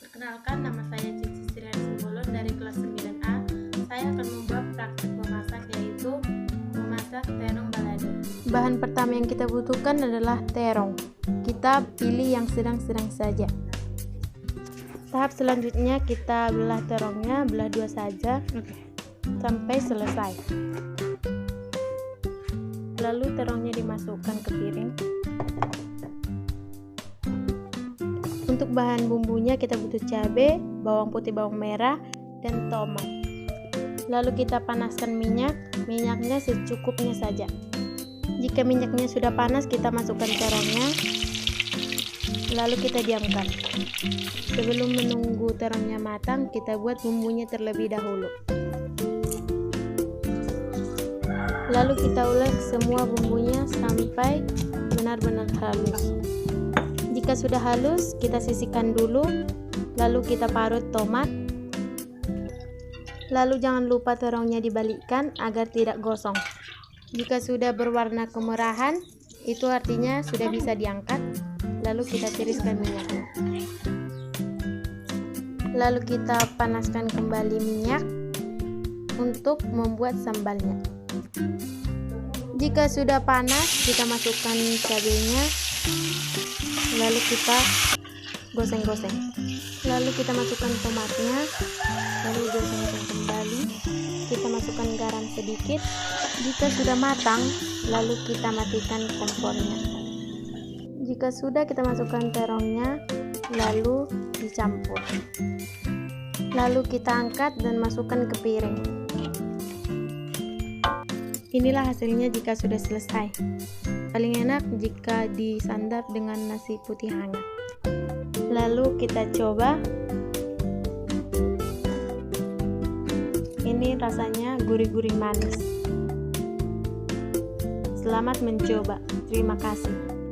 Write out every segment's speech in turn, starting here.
Perkenalkan, nama saya Cici Sirian Simbolon dari kelas 9A. Saya akan membuat praktik memasak, yaitu memasak terong balado. Bahan pertama yang kita butuhkan adalah terong. Kita pilih yang sedang-sedang saja. Tahap selanjutnya kita belah terongnya, belah dua saja sampai selesai. Lalu terongnya dimasukkan ke piring. Untuk bahan bumbunya kita butuh cabai, bawang putih, bawang merah, dan tomat. Lalu kita panaskan minyaknya secukupnya saja. Jika minyaknya sudah panas, kita masukkan terongnya, lalu kita diamkan. Sebelum menunggu terongnya matang, kita buat bumbunya terlebih dahulu. Lalu kita ulek semua bumbunya sampai benar-benar halus. Jika sudah halus, kita sisihkan dulu, lalu kita parut tomat. Lalu jangan lupa terongnya dibalikkan agar tidak gosong. Jika sudah berwarna kemerahan, itu artinya sudah bisa diangkat. Lalu kita tiriskan minyaknya. Lalu kita panaskan kembali minyak untuk membuat sambalnya. Jika sudah panas, kita masukkan cabenya, lalu kita goseng-goseng. Lalu kita masukkan tomatnya, lalu goseng-goseng kembali. Kita masukkan garam sedikit. Jika sudah matang, lalu kita matikan kompornya. Jika sudah, kita masukkan terongnya, lalu dicampur. Lalu kita angkat dan masukkan ke piring. Inilah hasilnya jika sudah selesai. Paling enak jika disantap dengan nasi putih hangat. Lalu kita coba. Ini rasanya gurih-gurih manis. Selamat mencoba. Terima kasih.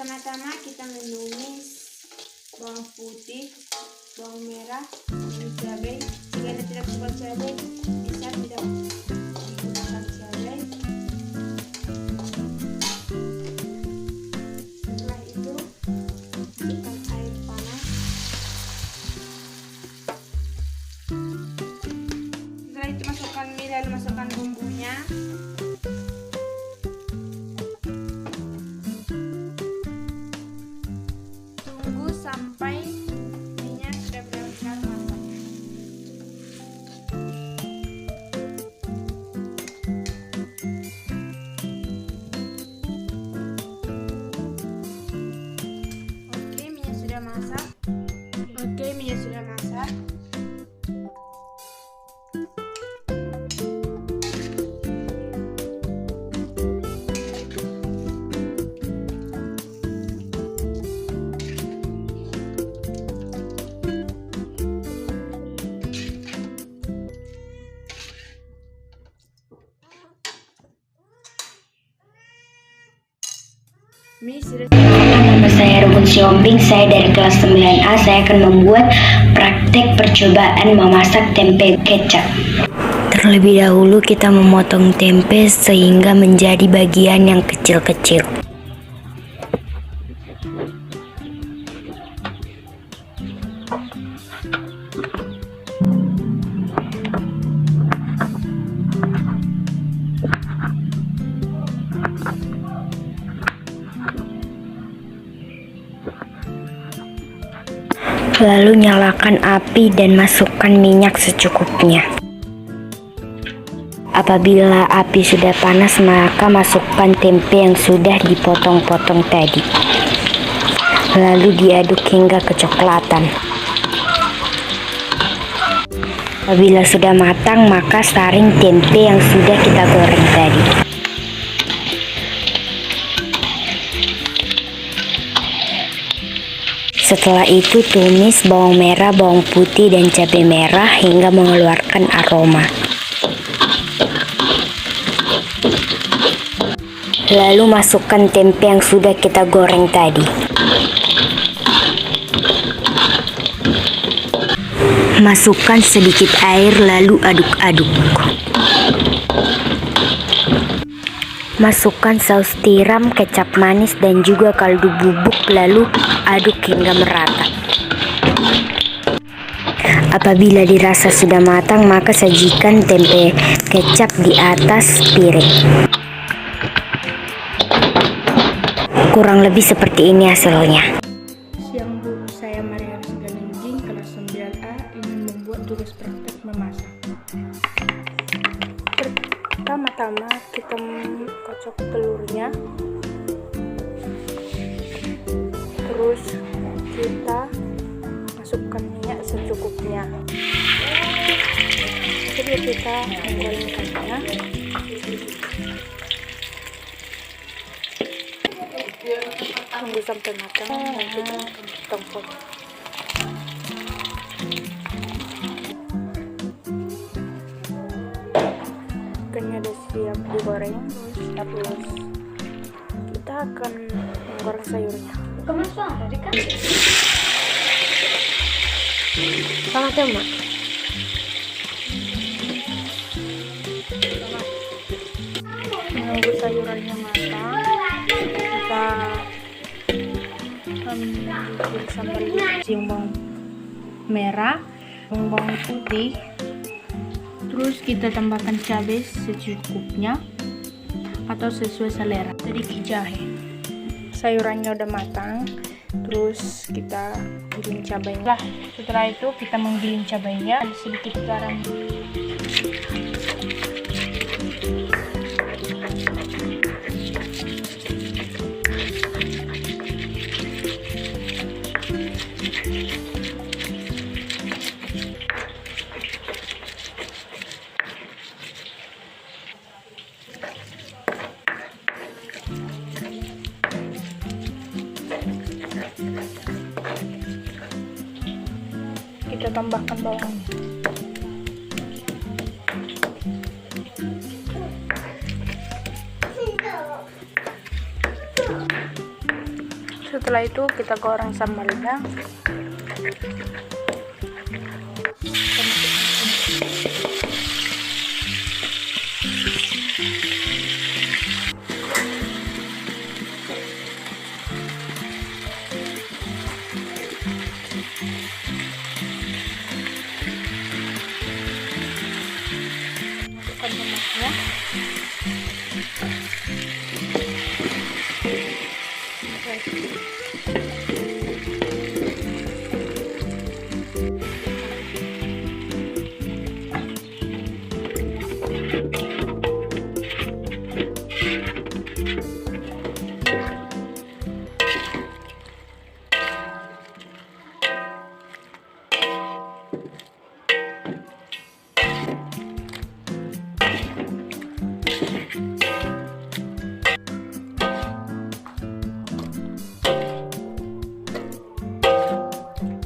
Pertama-tama kita menumis bawang putih, bawang merah, dan cabai. Jika Anda tidak suka cabai, bisa tidak menggunakan cabai. Setelah itu, masukkan air panas. Setelah itu masukkan mie, lalu masukkan bumbunya. Sampai minyak sudah benar-benar matang. Oke, minyak sudah masak. Nama saya Rukun Siombing, saya dari kelas 9A. Saya akan membuat praktek percobaan memasak tempe kecap. Terlebih dahulu kita memotong tempe sehingga menjadi bagian yang kecil-kecil. Lalu nyalakan api dan masukkan minyak secukupnya. Apabila api sudah panas, maka masukkan tempe yang sudah dipotong-potong tadi. Lalu diaduk hingga kecoklatan. Apabila sudah matang, maka saring tempe yang sudah kita goreng tadi. Setelah itu tumis bawang merah, bawang putih, dan cabai merah hingga mengeluarkan aroma. Lalu masukkan tempe yang sudah kita goreng tadi. Masukkan sedikit air lalu aduk-aduk. Masukkan saus tiram, kecap manis, dan juga kaldu bubuk, lalu aduk hingga merata. Apabila dirasa sudah matang, maka sajikan tempe kecap di atas piring. Kurang lebih seperti ini hasilnya. Siang Bu, saya Mariana Galenjing, kelas 9A, ingin membuat tugas praktek memasak. Pertama-tama kita kocok telurnya, terus kita masukkan minyak secukupnya. Jadi kita menggorengkannya. Tunggu sampai matang dan kita potong-potong. Ikannya udah siap digoreng, terus kita akan menggoreng sayurnya. Sangat ya, Mak? Menunggu sayurannya matang, kita bikin sambal bawang merah, bawang putih, terus kita tambahkan cabai secukupnya atau sesuai selera, sedikit jahe. Sayurannya udah matang, terus kita giling cabainya. Setelah itu kita menggiling cabainya, sedikit garam. Kita tambahkan bawangnya. Setelah itu kita goreng sambalnya. Masukkan tomatnya.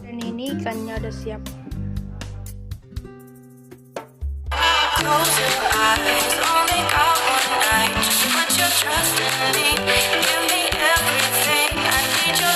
Dan ini ikannya udah siap. Close your eyes, only got one night. Just put your trust in me. Give me everything. I need your.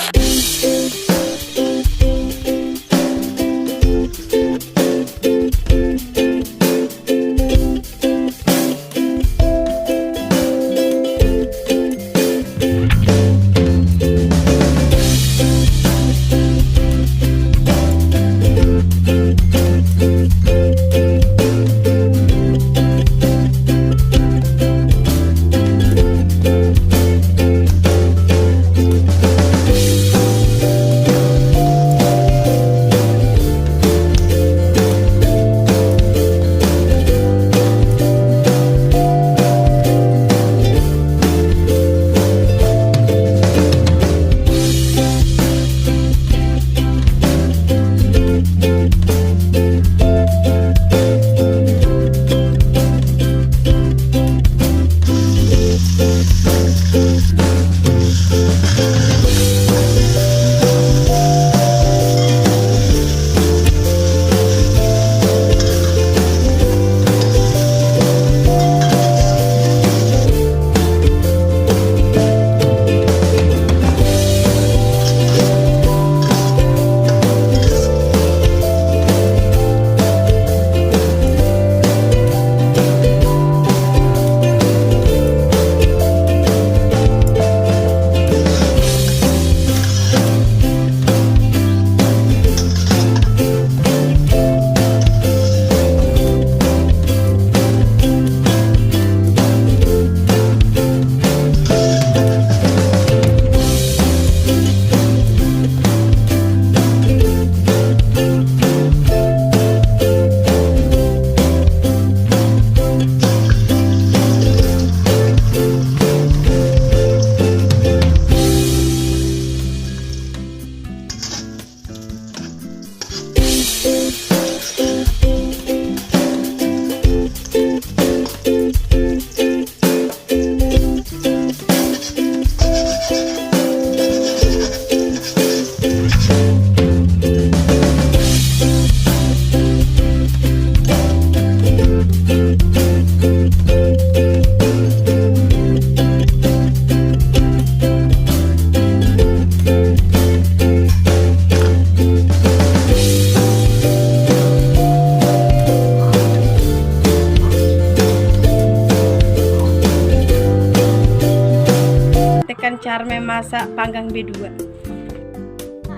Cara memasak panggang B2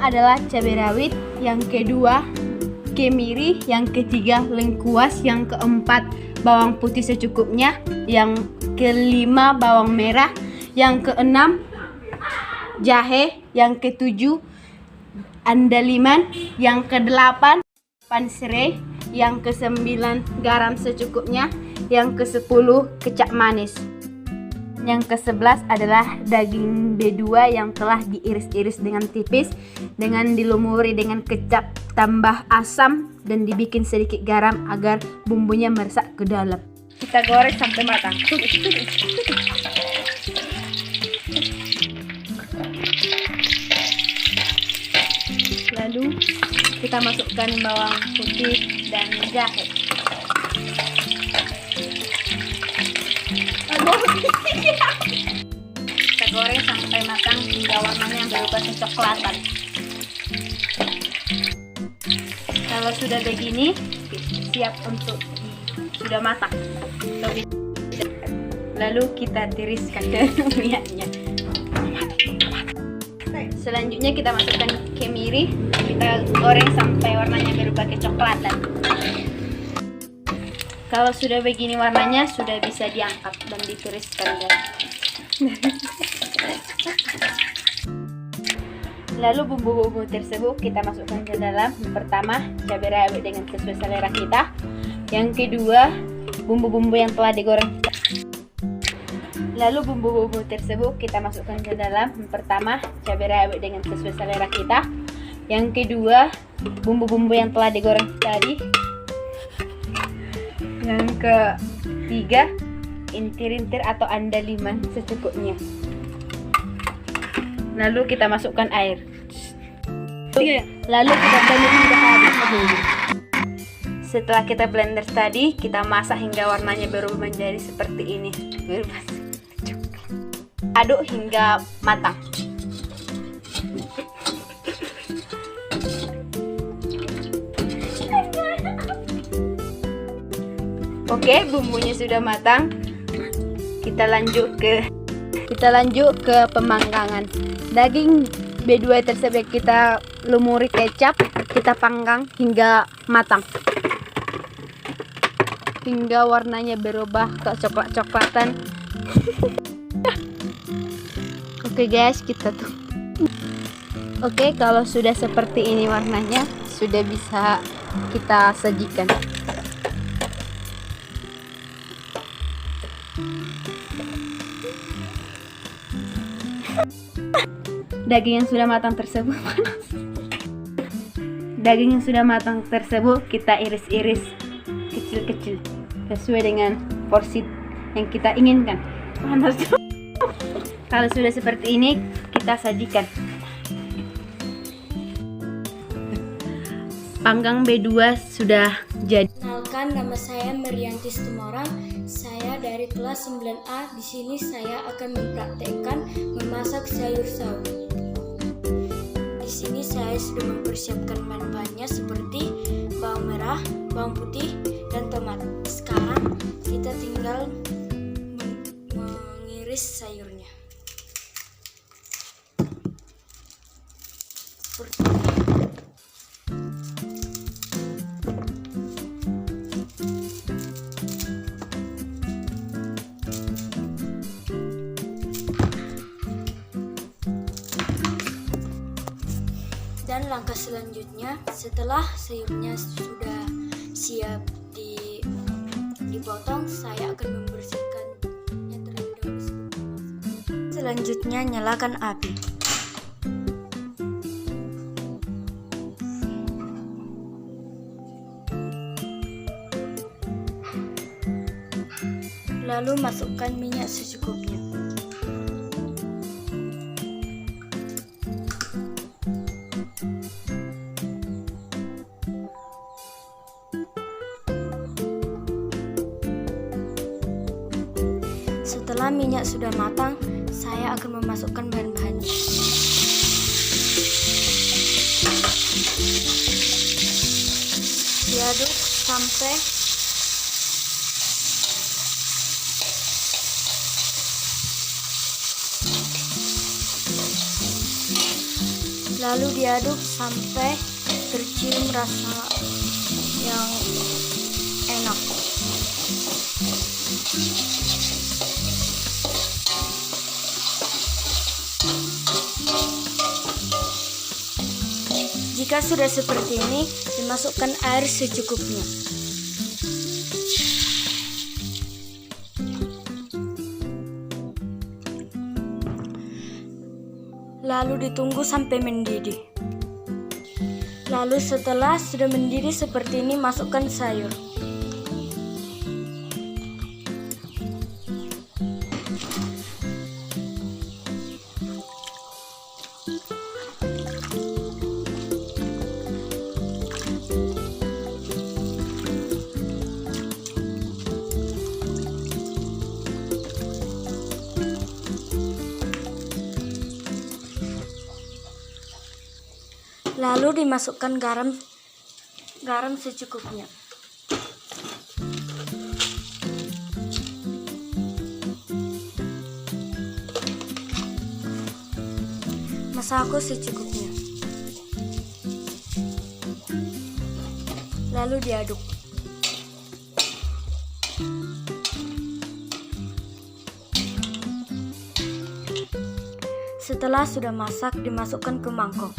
adalah cabai rawit, yang kedua kemiri, yang ketiga lengkuas, yang keempat bawang putih secukupnya, yang kelima bawang merah, yang keenam jahe, yang ketujuh andaliman, yang kedelapan serai, yang kesembilan garam secukupnya, yang kesepuluh kecap manis. Yang ke-11 adalah daging B2 yang telah diiris-iris dengan tipis, dengan dilumuri dengan kecap tambah asam dan dibikin sedikit garam agar bumbunya meresap ke dalam. Kita goreng sampai matang. Lalu kita masukkan bawang putih dan jahe. Kita goreng sampai matang hingga warnanya berubah kecoklatan. Kalau sudah begini, siap untuk sudah matang. Lalu kita tiriskan ke minyaknya. Selanjutnya kita masukkan kemiri, kita goreng sampai warnanya berubah kecoklatan. Kalau sudah begini warnanya, sudah bisa diangkat dan ditiriskan, guys. Lalu bumbu-bumbu tersebut kita masukkan ke dalam. Yang pertama, cabai rawit dengan sesuai selera kita. Yang kedua, bumbu-bumbu yang telah digoreng. Lalu bumbu-bumbu tersebut kita masukkan ke dalam. Yang pertama, cabai rawit dengan sesuai selera kita. Yang kedua, bumbu-bumbu yang telah digoreng tadi. Yang ketiga, intir-intir atau andaliman secukupnya. Lalu kita masukkan air. Lalu kita blender hingga habis. Setelah kita blender tadi, kita masak hingga warnanya berubah menjadi seperti ini. Aduk hingga matang. Oke, bumbunya sudah matang. Kita lanjut ke pemanggangan. Daging B2 tersebut kita lumuri kecap, kita panggang hingga matang. Hingga warnanya berubah ke coklat-coklatan. Oke guys, kita tuh. Oke, kalau sudah seperti ini warnanya, sudah bisa kita sajikan. Daging yang sudah matang tersebut kita iris-iris kecil-kecil sesuai dengan porsi yang kita inginkan. Panas. Kalau sudah seperti ini, kita sajikan. Panggang B2 sudah jadi. Kenalkan, nama saya Merianti Tumorang. Saya dari kelas 9A. Di sini saya akan mempraktekkan memasak sayur sawi. Di sini saya sudah mempersiapkan bahan-bahannya seperti bawang merah, bawang putih, dan tomat. Sekarang kita tinggal mengiris sayurnya. Dan langkah selanjutnya, setelah sayurnya sudah siap dipotong, saya akan membersihkannya terlebih dahulu sebelum dimasak. Selanjutnya, nyalakan api. Lalu masukkan minyak secukupnya. Setelah minyak sudah matang, saya akan memasukkan bahan-bahannya. Diaduk sampai Lalu diaduk sampai tercium rasa yang enak. Jika sudah seperti ini, dimasukkan air secukupnya. Lalu ditunggu sampai mendidih. Lalu setelah sudah mendidih seperti ini, masukkan sayur. Lalu dimasukkan garam secukupnya. Masako secukupnya. Lalu diaduk. Setelah sudah masak, dimasukkan ke mangkok.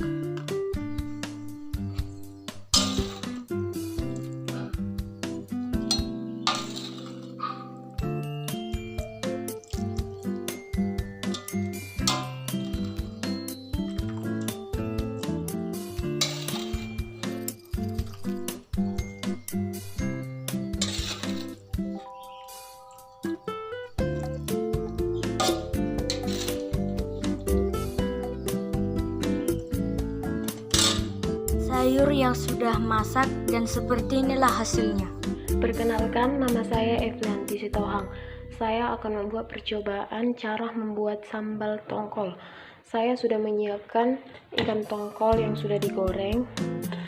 Sayur yang sudah masak dan seperti inilah hasilnya. Perkenalkan, nama saya Evlianti Sitohang. Saya akan membuat percobaan cara membuat sambal tongkol. Saya sudah menyiapkan ikan tongkol yang sudah digoreng.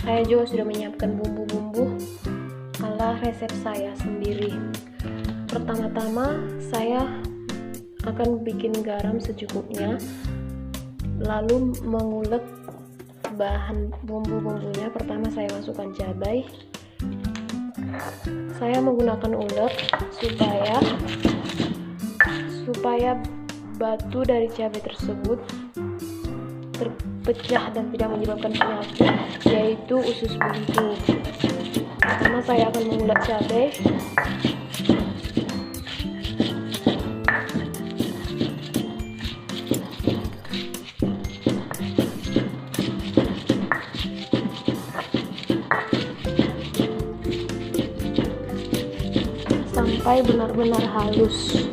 Saya juga sudah menyiapkan bumbu-bumbu ala resep saya sendiri. Pertama-tama saya akan bikin garam secukupnya, lalu mengulek bahan bumbu-bumbunya. Pertama saya masukkan cabai. Saya menggunakan ulek supaya batu dari cabai tersebut terpecah dan tidak menyebabkan penyakit, yaitu usus buntu. Pertama saya akan mengulek cabai. Sampai benar-benar halus.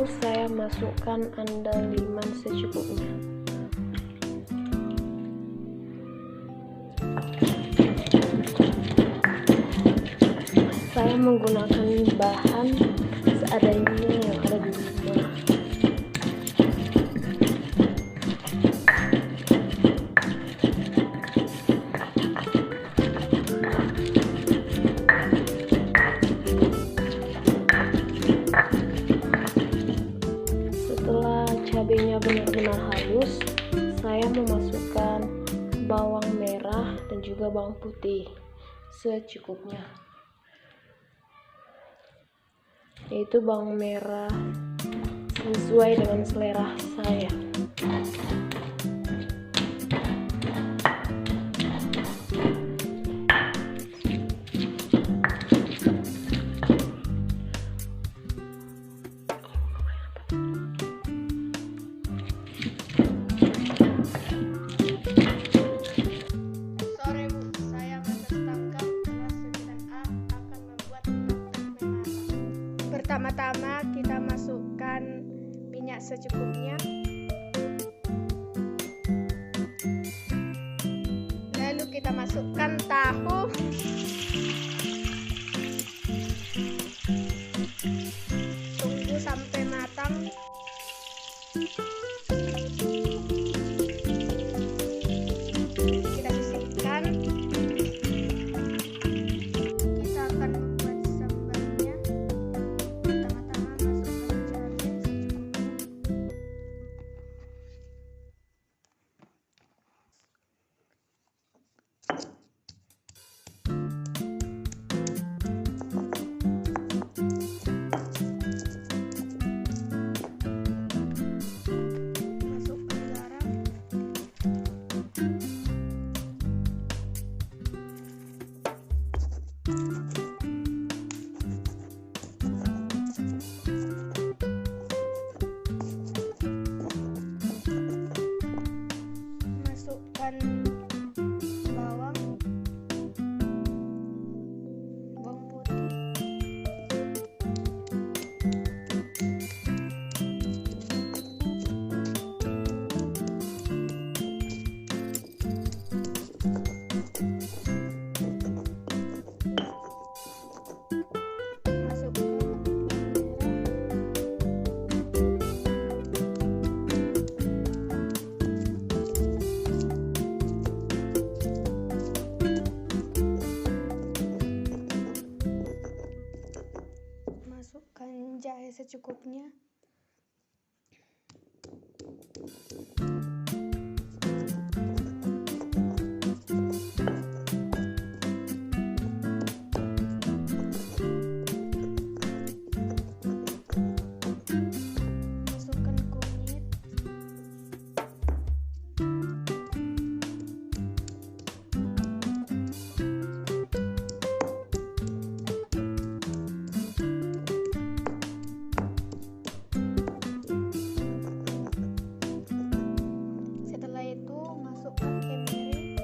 Saya masukkan andaliman secukupnya. Saya menggunakan bahan seadanya yang ada di rumah. Cabainya benar-benar halus, saya memasukkan bawang merah dan juga bawang putih secukupnya, yaitu bawang merah sesuai dengan selera saya. secukupnya. Lalu kita masukkan tahu. Tunggu sampai matang. Kita sisihkan. Kita akan membuat sambalnya. Pertama-tama masukkan jahe secukupnya. Masukkan garam. Masukkan bawang putih, masukkan masukkan jahe secukupnya. Masukkan kunyit. Setelah itu masukkan kemiri.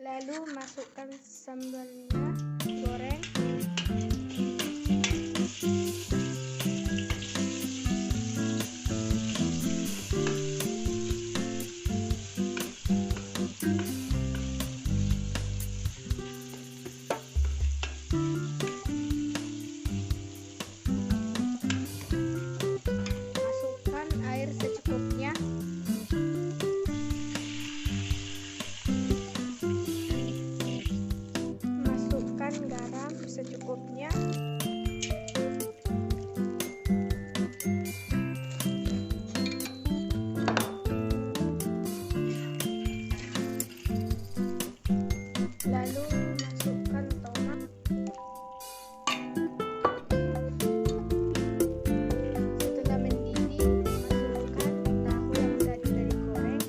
Lalu masukkan Lalu masukkan sambalnya, goreng. Masukkan air secukupnya. Masukkan garam secukupnya. Lalu masukkan tomat. Setelah mendidih, masukkan tahu yang tadi digoreng.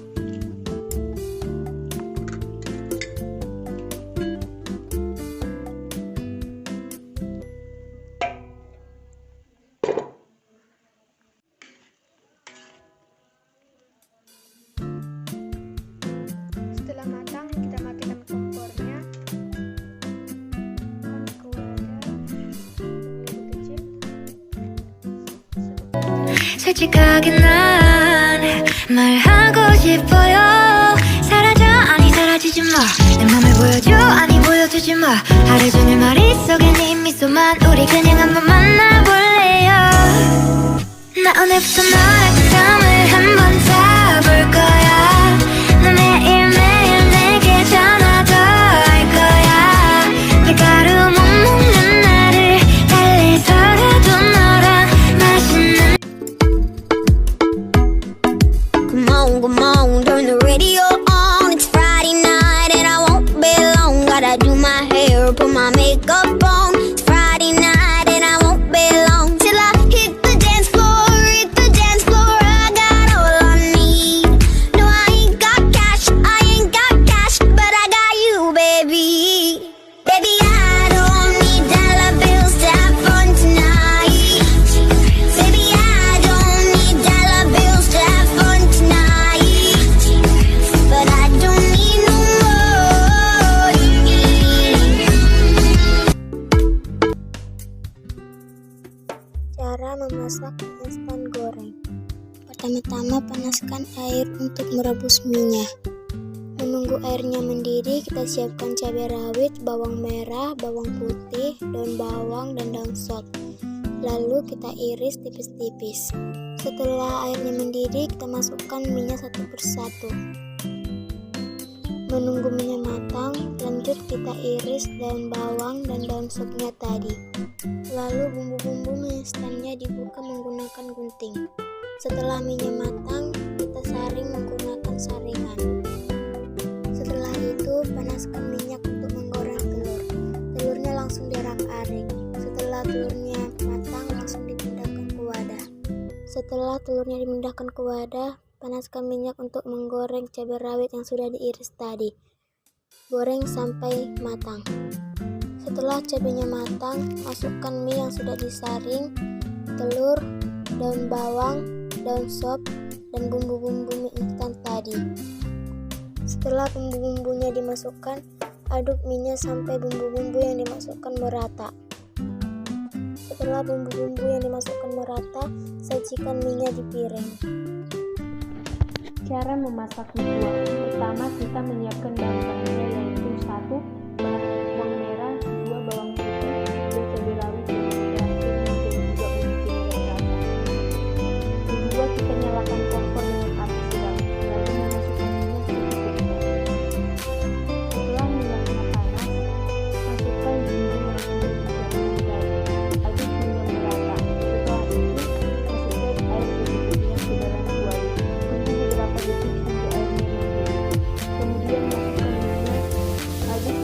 Setelah matang, kita matikan kompornya. Masukkan ke wadah kecil. 솔직하게 난 말하고 싶어요. 사라져 아니 사라지지 마. 내 맘을 보여줘 아니 보여주지 마. 하루 종일 머릿속에 네 미소만 우리 그냥 한번 만나볼래요. 나 오늘부터 너랑 썸을 한번 타볼 거야. 너 매일매일 내게 전화도 할 거야. 밀가루 못 먹는 나를 달래서라도 너랑 맛있는 Come on, turn the radio on. It's Friday night and I won't be long. Gotta do my hair, put my makeup on. It's Friday night and I won't be long. Cara memasak mie instan goreng. Pertama-tama panaskan air untuk merebus minyak. Menunggu airnya mendidih, kita siapkan cabai rawit, bawang merah, bawang putih, daun bawang, dan daun sot. Lalu kita iris tipis-tipis. Setelah airnya mendidih, kita masukkan minyak satu persatu. Menunggu minyak matang, lanjut kita iris daun bawang dan daun sotnya tadi. Lalu bumbu-bumbu mie instannya dibuka menggunakan gunting. Setelah minyak matang, kita saring menggunakan saringan. Setelah itu, panaskan minyak untuk menggoreng telur. Telurnya langsung diarak-arik. Setelah telurnya matang, langsung dipindahkan ke wadah. Setelah telurnya dipindahkan ke wadah, panaskan minyak untuk menggoreng cabai rawit yang sudah diiris tadi. Goreng sampai matang. Setelah cabainya matang, masukkan mie yang sudah disaring, telur, daun bawang, daun sop, dan bumbu-bumbu mie instan tadi. Setelah bumbu-bumbunya dimasukkan, aduk mie-nya sampai bumbu-bumbu yang dimasukkan merata. Setelah bumbu-bumbu yang dimasukkan merata, sajikan mie-nya di piring. Cara memasak mie kuah. Pertama, kita menyiapkan bahan-bahannya, yaitu 1 bawang merah, 2 bawang putih, 2 cabai rawit, dan terakhir mungkin juga bumbu penyedap rasa. Kedua, kita nyalakan kompor dengan api sedang, lalu memasukkan minyak secukupnya. Setelah minyaknya panas, masukkan bumbu yang sudah disiapkan tadi. Aduk hingga merata. Setelah itu, masukkan air secukupnya ke dalam kuali. Tunggu beberapa detik hingga airnya mendidih. Kemudian masukkan minyak, aduk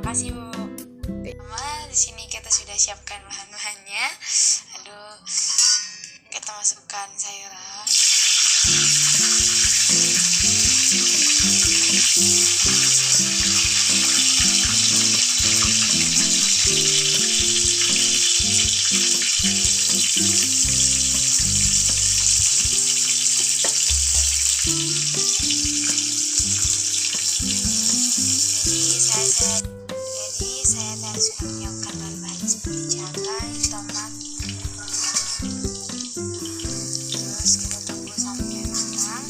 kasih Bu. Pertama, di sini kita sudah siapkan bahan-bahannya. Lalu kita masukkan sayuran. Jadi saya tadi sudah menyiapkan bahan-bahan seperti cabai, tomat, terus kita tunggu sampai matang.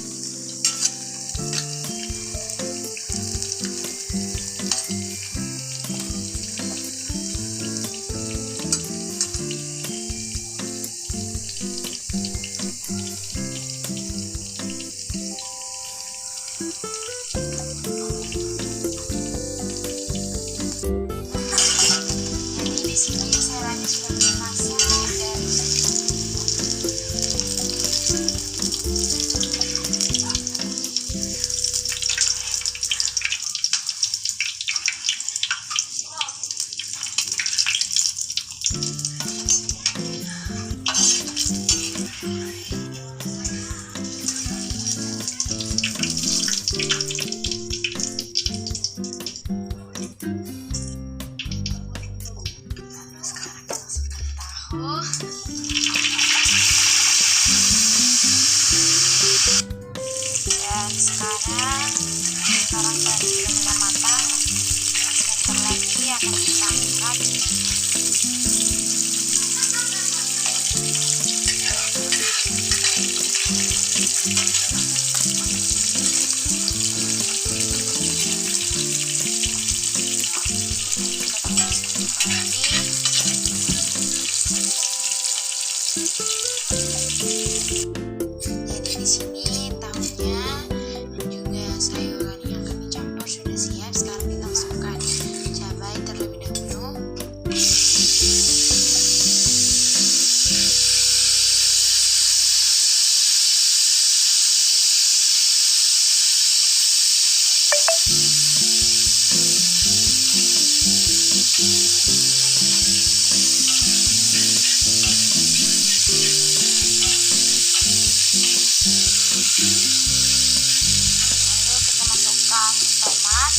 Jadi di sini sayurannya sudah dimasak dan sekarang kita masukkan tahu. Dan sekarang tadi sudah mulai matang. Sebentar lagi akan kita angkat. Jadi di sini tahunya dan juga sayuran yang akan dicampur sudah siap. Sekarang kita masukkan cabai terlebih dahulu. Lalu kita masukkan tomat.